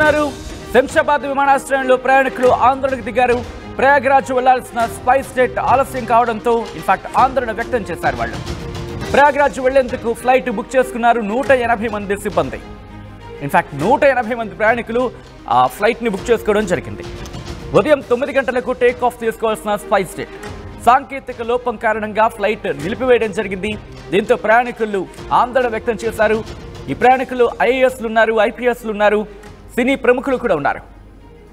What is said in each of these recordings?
చూస్తున్నారు శంషాబాద్ విమానాశ్రయంలో ప్రయాణికులు ఆందోళనకు దిగారు. ప్రయాగ్రాజ్ వెళ్లాల్సిన స్పైస్ జెట్ ఆలస్యం కావడంతో ఇన్ఫాక్ట్ ఆందోళన వ్యక్తం చేశారు. వాళ్ళు ప్రయాగ్రాజ్ వెళ్లేందుకు ఫ్లైట్ బుక్ చేసుకున్నారు 180 మంది సిబ్బంది. ఇన్ఫాక్ట్ 180 మంది ప్రయాణికులు ఆ ఫ్లైట్ ని బుక్ చేసుకోవడం జరిగింది. ఉదయం 9 గంటలకు టేక్ ఆఫ్ తీసుకోవాల్సిన స్పైస్ జెట్ సాంకేతిక లోపం కారణంగా ఫ్లైట్ నిలిపివేయడం జరిగింది. దీంతో ప్రయాణికులు ఆందోళన వ్యక్తం చేశారు. ఈ ప్రయాణికులు ఐఏఎస్లు ఉన్నారు, ఐపీఎస్లు ఉన్నారు, సినీ ప్రముఖులు కూడా ఉన్నారు.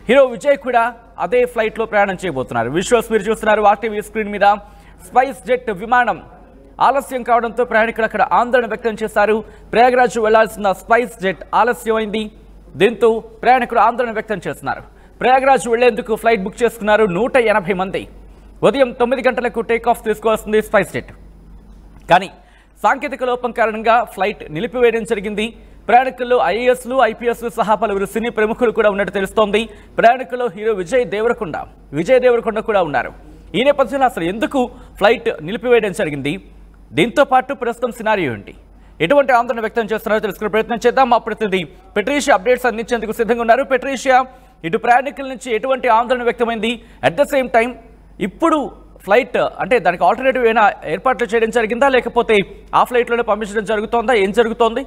హీరో విజయ్ కూడా అదే ఫ్లైట్ లో ప్రయాణం చేయబోతున్నారు. విజువల్స్ మీరు చూస్తున్నారు ఆర్టీవీ స్క్రీన్ మీద. స్పైస్ జెట్ విమానం ఆలస్యం కావడంతో ప్రయాణికులు అక్కడ ఆందోళన వ్యక్తం చేశారు. ప్రయాగ్రాజ్ వెళ్లాల్సిన స్పైస్ జెట్ ఆలస్యమైంది. దీంతో ప్రయాణికులు ఆందోళన వ్యక్తం చేస్తున్నారు. ప్రయాగ్రాజ్ వెళ్లేందుకు ఫ్లైట్ బుక్ చేసుకున్నారు 180 మంది. ఉదయం 9 గంటలకు టేక్ ఆఫ్ తీసుకోవాల్సింది స్పైస్ జెట్. కానీ సాంకేతిక లోపం కారణంగా ఫ్లైట్ నిలిపివేయడం జరిగింది. ప్రయాణికుల్లో ఐఏఎస్లు, ఐపీఎస్లు సహా పలువురు సినీ ప్రముఖులు కూడా ఉన్నట్టు తెలుస్తోంది. ప్రయాణికుల్లో హీరో విజయ్ దేవరకొండ కూడా ఉన్నారు. ఈ నేపథ్యంలో అసలు ఎందుకు ఫ్లైట్ నిలిపివేయడం జరిగింది, దీంతో పాటు ప్రస్తుతం సినారియో ఏంటి, ఎటువంటి ఆందోళన వ్యక్తం చేస్తున్నారో తెలుసుకునే ప్రయత్నం చేద్దాం. మా ప్రతినిధి పెట్రీషియా అప్డేట్స్ అందించేందుకు సిద్ధంగా ఉన్నారు. పెట్రీషియా, ఇటు ప్రయాణికుల నుంచి ఎటువంటి ఆందోళన వ్యక్తమైంది, అట్ ద సేమ్ టైం ఇప్పుడు ఫ్లైట్ అంటే దానికి ఆల్టర్నేటివ్ ఏమైనా ఏర్పాట్లు చేయడం జరిగిందా, లేకపోతే ఆ ఫ్లైట్లోనే పంపించడం జరుగుతోందా, ఏం జరుగుతోంది?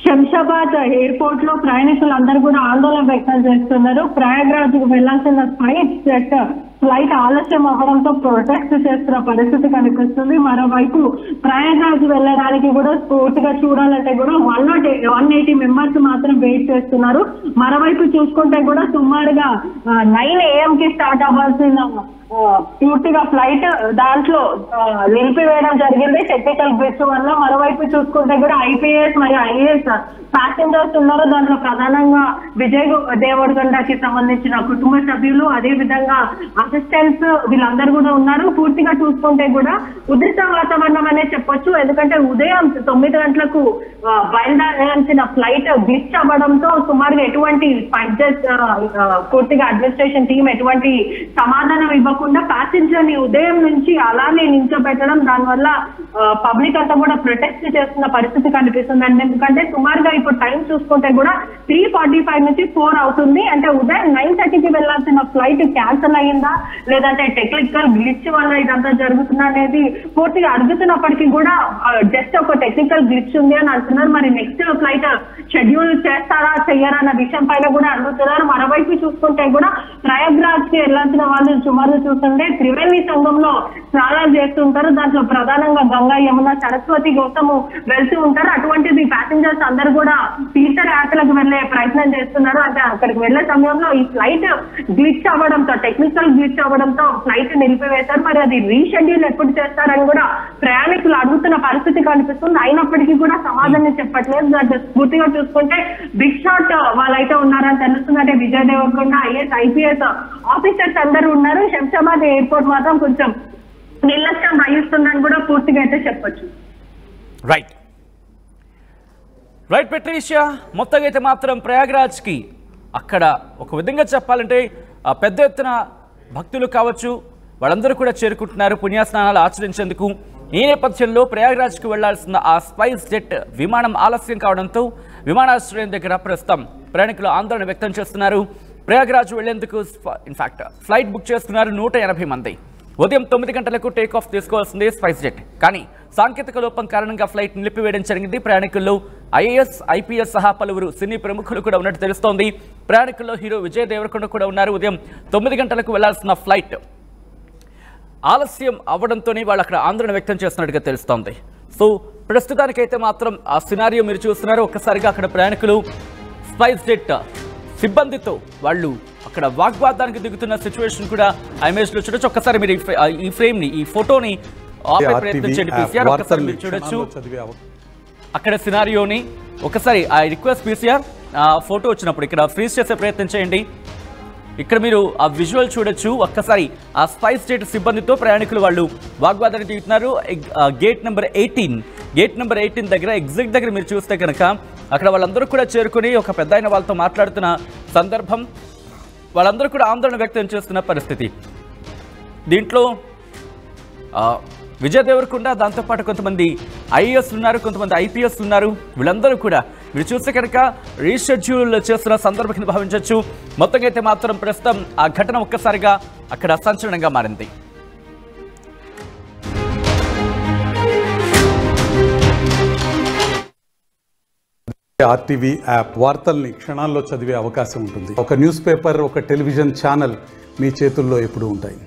శంషాబాద్ ఎయిర్పోర్ట్ లో ప్రయాణికులందరూ కూడా ఆందోళన వ్యక్తం చేస్తున్నారు. ప్రయాగ్రాజ్ కు వెళ్లాల్సిన స్పైస్ జెట్ ఫ్లైట్ ఆలస్యం అవ్వడంతో ప్రొటెస్ట్ చేస్తున్న పరిస్థితి కనిపిస్తుంది. మరోవైపు ప్రయాగ్రాజ్ వెళ్ళడానికి కూడా పూర్తిగా చూడాలంటే కూడా 180 మెంబర్స్ మాత్రం వెయిట్ చేస్తున్నారు. మరోవైపు చూసుకుంటే కూడా సుమారుగా 9 AM కి స్టార్ట్ అవ్వాల్సిన పూర్తిగా ఫ్లైట్ దాంట్లో నిలిపివేయడం జరిగింది టెక్నికల్ గ్లిచ్ వల్ల. మరోవైపు చూసుకుంటే కూడా ఐపీఎస్ మరియు ఐఏఎస్ ప్యాసింజర్స్ ఉన్నారు. దాంట్లో ప్రధానంగా విజయ్ దేవరకొండకి సంబంధించిన కుటుంబ సభ్యులు, అదే విధంగా అసిస్టెంట్స్, వీళ్ళందరూ కూడా ఉన్నారు. పూర్తిగా చూసుకుంటే కూడా ఉద్రిక్త వాతావరణం అనే చెప్పొచ్చు. ఎందుకంటే ఉదయం 9 గంటలకు బయలుదేరాల్సిన ఫ్లైట్ గ్లిచ్ అవ్వడంతో సుమారుగా ఎటువంటి పూర్తిగా అడ్మినిస్ట్రేషన్ టీం ఎటువంటి సమాధానం ఇవ్వకుండా ప్యాసింజర్ ని ఉదయం నుంచి అలానే నించోబెట్టడం, దానివల్ల పబ్లిక్ అంతా కూడా ప్రొటెస్ట్ చేస్తున్న పరిస్థితి కనిపిస్తుంది. ఎందుకంటే సుమారుగా ఇప్పుడు టైం చూసుకుంటే కూడా 3:45 నుంచి 4 అవుతుంది. అంటే ఉదయం 9:30కి వెళ్లాల్సిన ఫ్లైట్ క్యాన్సిల్ అయ్యిందా, లేదంటే టెక్నికల్ గ్లిచ్ వల్ల ఇదంతా జరుగుతుందా అనేది పూర్తిగా అడుగుతున్నప్పటికీ కూడా జస్ట్ ఒక టెక్నికల్ గ్లిచ్ ఉంది అని అంటున్నారు. మరి నెక్స్ట్ ఫ్లైట్ షెడ్యూల్ చేస్తారా చెయ్యరా అన్న విషయం పైన కూడా అడుగుతున్నారు. మరోవైపు చూసుకుంటే కూడా ప్రయాగ్రాజ్ కి వెళ్లాల్సిన వాళ్ళు సుమారు చూస్తుంటే త్రివేణి సంఘంలో స్నానాలు చేస్తుంటారు. దాంట్లో ప్రధానంగా గంగా, యమున, సరస్వతి గౌతము వెళ్తూ ఉంటారు. అటువంటిది ప్యాసింజర్స్ అందరూ కూడా తీర్థయాత్రలకు వెళ్లే ప్రయత్నం చేస్తున్నారు. అంటే అక్కడికి వెళ్లే సమయంలో ఈ ఫ్లైట్ గ్లిచ్ అవ్వడంతో, టెక్నికల్ గ్లిచ్ అవ్వడంతో ఫ్లైట్ నిలిపివేశారు. మరి అది రీషెడ్యూల్ ఎప్పుడు చేస్తారని కూడా ప్రయాణికులు అడుగుతున్న పరిస్థితి కనిపిస్తుంది. అయినప్పటికీ కూడా సమాధానం చెప్పట్లేదు. పూర్తిగా చూసుకుంటే బిగ్ షాట్ వాళ్ళైతే ఉన్నారని తెలుస్తుంది. అంటే Vijay Deverakonda, IAS, IPS officers అందరూ ఉన్నారు. శంషాబాద్ ఎయిర్పోర్ట్ మాత్రం కొంచెం నిర్లక్ష్యం వహిస్తుందని కూడా పూర్తిగా అయితే చెప్పొచ్చు. రైట్ పెట్రీషియా, మొత్తంగా అయితే మాత్రం ప్రయాగ్రాజ్కి అక్కడ ఒక విధంగా చెప్పాలంటే పెద్ద ఎత్తున భక్తులు కావచ్చు వాళ్ళందరూ కూడా చేరుకుంటున్నారు పుణ్యస్నానాలు ఆచరించేందుకు. ఈ నేపథ్యంలో ప్రయాగ్రాజ్కి వెళ్లాల్సిన ఆ స్పైస్ జెట్ విమానం ఆలస్యం కావడంతో విమానాశ్రయం దగ్గర ప్రస్తుతం ప్రయాణికులు ఆందోళన వ్యక్తం చేస్తున్నారు. ప్రయాగ్రాజ్ వెళ్లేందుకు ఇన్ఫాక్ట్ ఫ్లైట్ బుక్ చేసుకున్నారు 180 మంది. ఉదయం 9 గంటలకు టేక్ ఆఫ్ తీసుకోవాల్సింది స్పైస్ జెట్. కానీ సాంకేతిక లోపం కారణంగా ఫ్లైట్ నిలిపివేయడం జరిగింది. ప్రయాణికుల్లో ఐఏఎస్, ఐపీఎస్ సహా పలువురు సినీ ప్రముఖులు కూడా ఉన్నట్టు తెలుస్తోంది. ప్రయాణికుల్లో హీరో విజయ్ దేవరకొండ కూడా ఉన్నారు. ఉదయం 9 గంటలకు వెళ్లాల్సిన ఫ్లైట్ ఆలస్యం అవ్వడంతోనే వాళ్ళు అక్కడ ఆందోళన వ్యక్తం చేస్తున్నట్టుగా తెలుస్తోంది. సో ప్రస్తుతానికైతే మాత్రం ఆ సినారియో మీరు చూస్తున్నారు. ఒక్కసారిగా అక్కడ ప్రయాణికులు స్పైస్ జెట్ సిబ్బందితో వాళ్ళు అక్కడ వాగ్వాదానికి దిగుతున్న సిచ్యువేషన్ కూడా ఆ ఇమేజ్ లో చూడొచ్చు. ఒక్కసారి మీరు ఈ ఫ్రేమ్ ని, ఈ ఫోటోని ఆపే ప్రయత్నం చేయండి పీసీఆర్. ఒక్కసారి మీరు చూడొచ్చు అక్కడ సినారియోని. ఒకసారి ఆ రిక్వెస్ట్ పీసీఆర్ ఫోటో వచ్చినప్పుడు ఇక్కడ ఫ్రీజ్ చేసే ప్రయత్నం చేయండి. ఇక్కడ మీరు ఆ విజువల్ చూడొచ్చు. ఒక్కసారి ఆ స్పైస్ జెట్ సిబ్బందితో ప్రయాణికులు వాళ్ళు వాగ్వాదానికి దిగుతున్నారు. గేట్ నెంబర్ 18 దగ్గర, ఎగ్జిట్ దగ్గర మీరు చూస్తే కనుక అక్కడ వాళ్ళందరూ కూడా చేరుకుని ఒక పెద్ద అయిన వాళ్ళతో మాట్లాడుతున్న సందర్భం, వాళ్ళందరూ కూడా ఆందోళన వ్యక్తం చేస్తున్న పరిస్థితి. దీంట్లో విజయ్ దేవరకొండ దాంతోపాటు కొంతమంది ఐఏఎస్ ఉన్నారు, కొంతమంది ఐపీఎస్ ఉన్నారు. వీళ్ళందరూ కూడా మీరు చూస్తే కనుక రీషెడ్యూల్ చేస్తున్న సందర్భం కింద భావించవచ్చు. మొత్తంగా అయితే మాత్రం ప్రస్తుతం ఆ ఘటన ఒక్కసారిగా అక్కడ సంచలనంగా మారింది. ఆర్టీవీ యాప్ వార్తల్ని క్షణాల్లో చదివే అవకాశం ఉంటుంది. ఒక న్యూస్ పేపర్, ఒక టెలివిజన్ ఛానల్ మీ చేతుల్లో ఎప్పుడూ ఉంటాయి.